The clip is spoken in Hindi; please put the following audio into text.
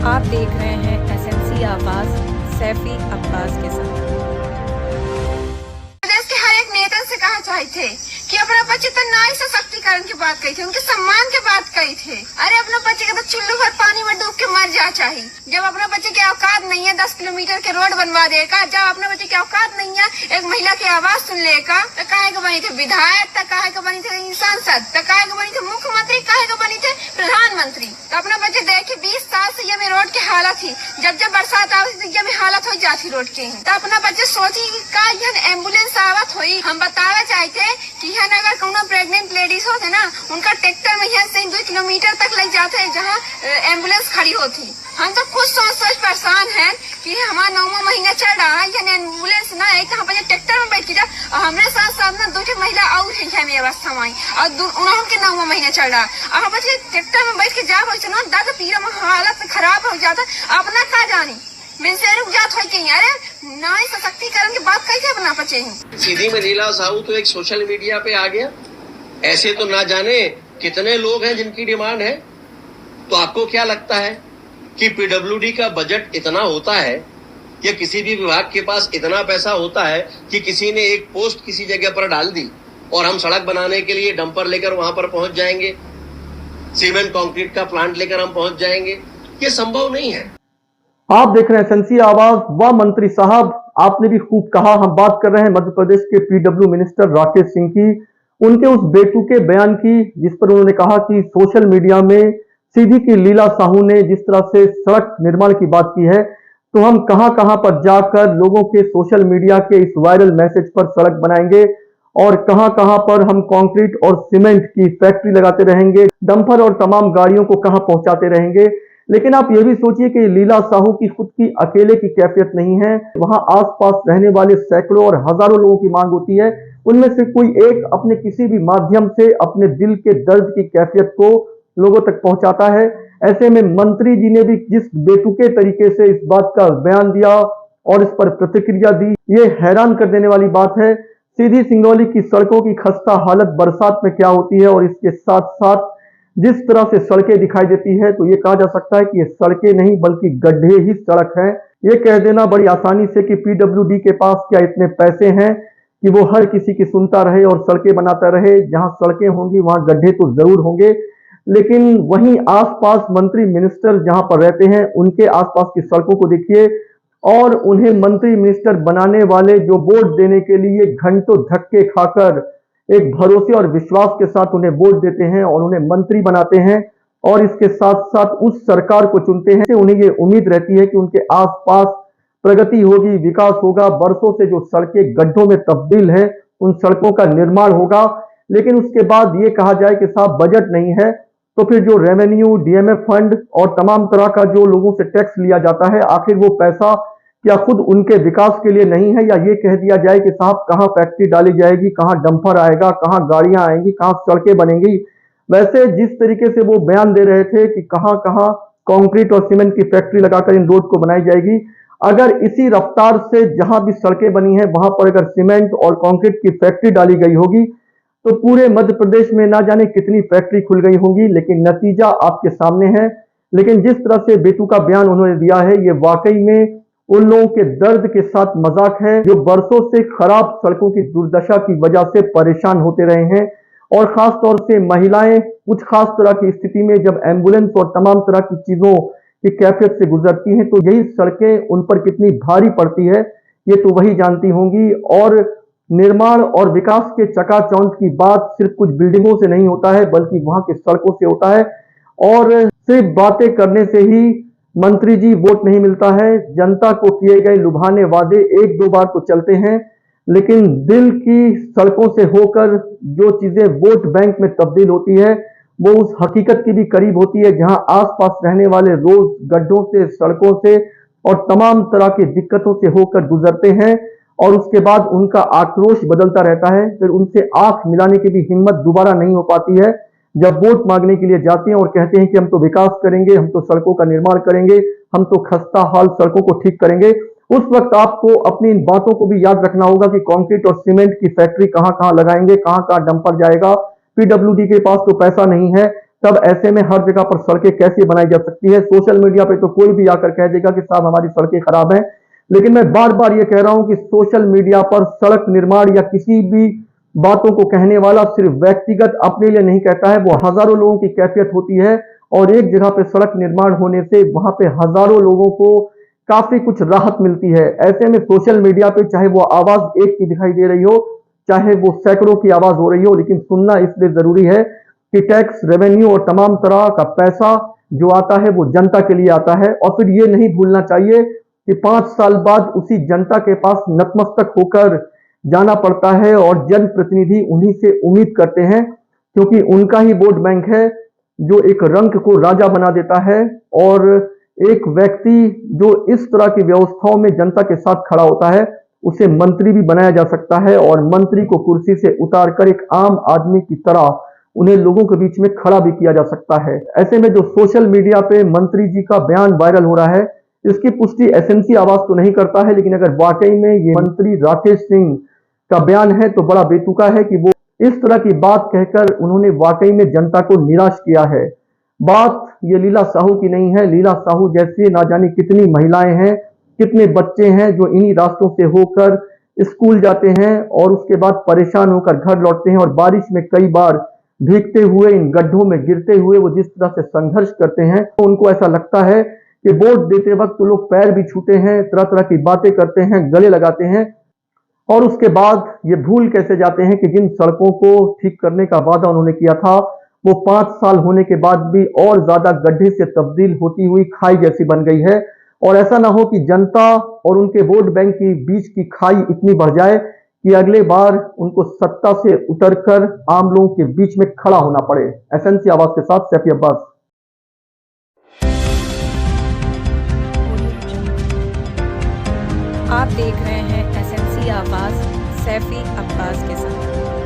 आप देख रहे हैं एसएमसी आवाज सैफी अब्बास के साथ। प्रदेश के हर एक नेता से कहा चाहे थे कि अपना बच्चे तो नारी सशक्तिकरण की बात कही थी, उनके सम्मान की बात कही थी। अरे अपना बच्चे के तो चुल्लू भर पानी में डूब के मर जा चाहिए। जब अपना बच्चे की औकात नहीं है 10 किलोमीटर के रोड बनवा देगा, जब अपने बच्चे की औकात नहीं है एक महिला की आवाज सुन लेगा, तो काहे को बनी थे विधायक, तो काहे को बनी थे सांसद, तो काहे को बनी थे मुख्यमंत्री, काहे को बनी थे प्रधानमंत्री। तो अपना बच्चे देखे 20 साल से ये रोड की हालत थी, जब बरसात आती थी ये हालत हो जाती रोड की। तो अपना बच्चे सोची का यह एम्बुलेंस आवत हुई। हम बतावे चाहते कि यहाँ अगर कोनो प्रेग्नेंट लेडीज होते ना, उनका ट्रैक्टर में यहाँ से 2 किलोमीटर तक लग जाते है जहाँ एम्बुलेंस खड़ी होती। हम तो खुद सोच परेशान हैं कि हमारा 9वां महीना चल रहा है, यहाँ एम्बुलेंस ना है, कहाँ पर ट्रैक्टर में बैठ के जा। और हमारे साथ साथ ना 2 महिला और है मेरी अवस्था में, और उनके 9वां महीना चल रहा है। अब बच्चे ट्रैक्टर में बैठ के जा ना दादा पीरा में हालत खराब हो जाता। अपना का जानी से रुक जात हो कि अरे नारी सशक्तिकरण की बात कैसे बना बचे। सीधी में लीला साहू तो एक सोशल मीडिया पे आ गया। ऐसे तो ना जाने कितने लोग हैं जिनकी डिमांड है। तो आपको क्या लगता है कि पीडब्ल्यूडी का बजट इतना होता है या किसी भी विभाग के पास इतना पैसा होता है कि किसी ने एक पोस्ट किसी जगह पर डाल दी और हम सड़क बनाने के लिए डंपर लेकर वहां पर पहुंच जाएंगे, सीमेंट कंक्रीट का प्लांट लेकर हम पहुंच जाएंगे? ये संभव नहीं है। आप देख रहे हैं एसएमसी आवाज। वाह मंत्री साहब, आपने भी खूब कहा। हम बात कर रहे हैं मध्य प्रदेश के पीडब्ल्यू मिनिस्टर राकेश सिंह की, उनके उस बेतुके बयान की जिस पर उन्होंने कहा कि सोशल मीडिया में सीधी की लीला साहू ने जिस तरह से सड़क निर्माण की बात की है, तो हम कहां कहां पर जाकर लोगों के सोशल मीडिया के इस वायरल मैसेज पर सड़क बनाएंगे और कहां कहां पर हम कंक्रीट और सीमेंट की फैक्ट्री लगाते रहेंगे, डंपर और तमाम गाड़ियों को कहां पहुंचाते रहेंगे। लेकिन आप ये भी सोचिए कि लीला साहू की खुद की अकेले की कैफियत नहीं है, वहां आसपास रहने वाले सैकड़ों और हजारों लोगों की मांग होती है। उनमें से कोई एक अपने किसी भी माध्यम से अपने दिल के दर्द की कैफियत को लोगों तक पहुंचाता है। ऐसे में मंत्री जी ने भी जिस बेतुके तरीके से इस बात का बयान दिया और इस पर प्रतिक्रिया दी, ये हैरान कर देने वाली बात है। सीधी सिंगरौली की सड़कों की खस्ता हालत बरसात में क्या होती है और इसके साथ साथ जिस तरह से सड़कें दिखाई देती है, तो ये कहा जा सकता है कि ये सड़कें नहीं बल्कि गड्ढे ही सड़क हैं। ये कह देना बड़ी आसानी से कि पीडब्ल्यूडी के पास क्या इतने पैसे हैं कि वो हर किसी की सुनता रहे और सड़कें बनाता रहे। जहां सड़कें होंगी वहां गड्ढे तो जरूर होंगे, लेकिन वहीं आसपास मंत्री मिनिस्टर जहां पर रहते हैं उनके आसपास की सड़कों को देखिए और उन्हें मंत्री मिनिस्टर बनाने वाले जो वोट देने के लिए घंटों धक्के खाकर एक भरोसे और विश्वास के साथ उन्हें वोट देते हैं और उन्हें मंत्री बनाते हैं और इसके साथ साथ उस सरकार को चुनते हैं, उन्हें ये उम्मीद रहती है कि उनके आसपास प्रगति होगी, विकास होगा, बरसों से जो सड़कें गड्ढों में तब्दील है उन सड़कों का निर्माण होगा। लेकिन उसके बाद ये कहा जाए कि साहब बजट नहीं है, तो फिर जो रेवेन्यू, डीएमएफ फंड और तमाम तरह का जो लोगों से टैक्स लिया जाता है, आखिर वो पैसा क्या खुद उनके विकास के लिए नहीं है, या ये कह दिया जाए कि साहब कहां फैक्ट्री डाली जाएगी, कहां डंपर आएगा, कहां गाड़ियां आएंगी, कहां सड़कें बनेंगी। वैसे जिस तरीके से वो बयान दे रहे थे कि कहां कहां कंक्रीट और सीमेंट की फैक्ट्री लगाकर इन रोड को बनाई जाएगी, अगर इसी रफ्तार से जहां भी सड़कें बनी है वहां पर अगर सीमेंट और कंक्रीट की फैक्ट्री डाली गई होगी तो पूरे मध्य प्रदेश में ना जाने कितनी फैक्ट्री खुल गई होंगी। लेकिन नतीजा आपके सामने है। लेकिन जिस तरह से बेतुका बयान उन्होंने दिया है, ये वाकई में उन लोगों के दर्द के साथ मजाक है जो बरसों से खराब सड़कों की दुर्दशा की वजह से परेशान होते रहे हैं। और खास तौर से महिलाएं कुछ खास तरह की स्थिति में जब एम्बुलेंस और तमाम तरह की चीजों की कैफियत से गुजरती हैं, तो यही सड़कें उन पर कितनी भारी पड़ती है ये तो वही जानती होंगी। और निर्माण और विकास के चकाचौंध की बात सिर्फ कुछ बिल्डिंगों से नहीं होता है बल्कि वहां की सड़कों से होता है। और सिर्फ बातें करने से ही मंत्री जी वोट नहीं मिलता है। जनता को किए गए लुभाने वादे 1-2 बार तो चलते हैं, लेकिन दिल की सड़कों से होकर जो चीजें वोट बैंक में तब्दील होती है वो उस हकीकत की भी करीब होती है जहां आसपास रहने वाले रोज गड्ढों से, सड़कों से और तमाम तरह की दिक्कतों से होकर गुजरते हैं और उसके बाद उनका आक्रोश बदलता रहता है। फिर उनसे आंख मिलाने की भी हिम्मत दोबारा नहीं हो पाती है जब वोट मांगने के लिए जाते हैं और कहते हैं कि हम तो विकास करेंगे, हम तो सड़कों का निर्माण करेंगे, हम तो खस्ता हाल सड़कों को ठीक करेंगे। उस वक्त आपको अपनी इन बातों को भी याद रखना होगा कि कंक्रीट और सीमेंट की फैक्ट्री कहां कहां लगाएंगे, कहां कहां डंपर जाएगा। पीडब्ल्यूडी के पास तो पैसा नहीं है, तब ऐसे में हर जगह पर सड़कें कैसे बनाई जा सकती है। सोशल मीडिया पे तो कोई भी आकर कह देगा कि साहब हमारी सड़कें खराब हैं, लेकिन मैं बार बार ये कह रहा हूं कि सोशल मीडिया पर सड़क निर्माण या किसी भी बातों को कहने वाला सिर्फ व्यक्तिगत अपने लिए नहीं कहता है, वो हजारों लोगों की कैफियत होती है। और एक जगह पे सड़क निर्माण होने से वहां पे हजारों लोगों को काफी कुछ राहत मिलती है। ऐसे में सोशल मीडिया पे चाहे वो आवाज एक की दिखाई दे रही हो, चाहे वो सैकड़ों की आवाज हो रही हो, लेकिन सुनना इसलिए जरूरी है कि टैक्स, रेवेन्यू और तमाम तरह का पैसा जो आता है वो जनता के लिए आता है। और फिर ये नहीं भूलना चाहिए कि 5 साल बाद उसी जनता के पास नतमस्तक होकर जाना पड़ता है और जनप्रतिनिधि उन्हीं से उम्मीद करते हैं, क्योंकि उनका ही वोट बैंक है जो एक रंक को राजा बना देता है। और एक व्यक्ति जो इस तरह की व्यवस्थाओं में जनता के साथ खड़ा होता है उसे मंत्री भी बनाया जा सकता है और मंत्री को कुर्सी से उतारकर एक आम आदमी की तरह उन्हें लोगों के बीच में खड़ा भी किया जा सकता है। ऐसे में जो सोशल मीडिया पे मंत्री जी का बयान वायरल हो रहा है, इसकी पुष्टि एसएनसी आवाज तो नहीं करता है, लेकिन अगर वाकई में ये मंत्री राकेश सिंह का बयान है तो बड़ा बेतुका है कि वो इस तरह की बात कहकर उन्होंने वाकई में जनता को निराश किया है। बात ये लीला साहू की नहीं है। लीला साहू जैसी ना जाने कितनी महिलाएं हैं, कितने बच्चे हैं जो इन्हीं रास्तों से होकर स्कूल जाते हैं और उसके बाद परेशान होकर घर लौटते हैं। और बारिश में कई बार भीगते हुए इन गड्ढों में गिरते हुए वो जिस तरह से संघर्ष करते हैं, तो उनको ऐसा लगता है कि वोट देते वक्त तो लोग पैर भी छूते हैं, तरह तरह की बातें करते हैं, गले लगाते हैं, और उसके बाद ये भूल कैसे जाते हैं कि जिन सड़कों को ठीक करने का वादा उन्होंने किया था वो 5 साल होने के बाद भी और ज्यादा गड्ढे से तब्दील होती हुई खाई जैसी बन गई है। और ऐसा ना हो कि जनता और उनके वोट बैंक के बीच की खाई इतनी बढ़ जाए कि अगले बार उनको सत्ता से उतरकर आम लोगों के बीच में खड़ा होना पड़े। एसएनसी आवाज के साथ सैफी अब्बास। आप देख रहे हैं एसएनसी आवाज सैफी अब्बास के साथ।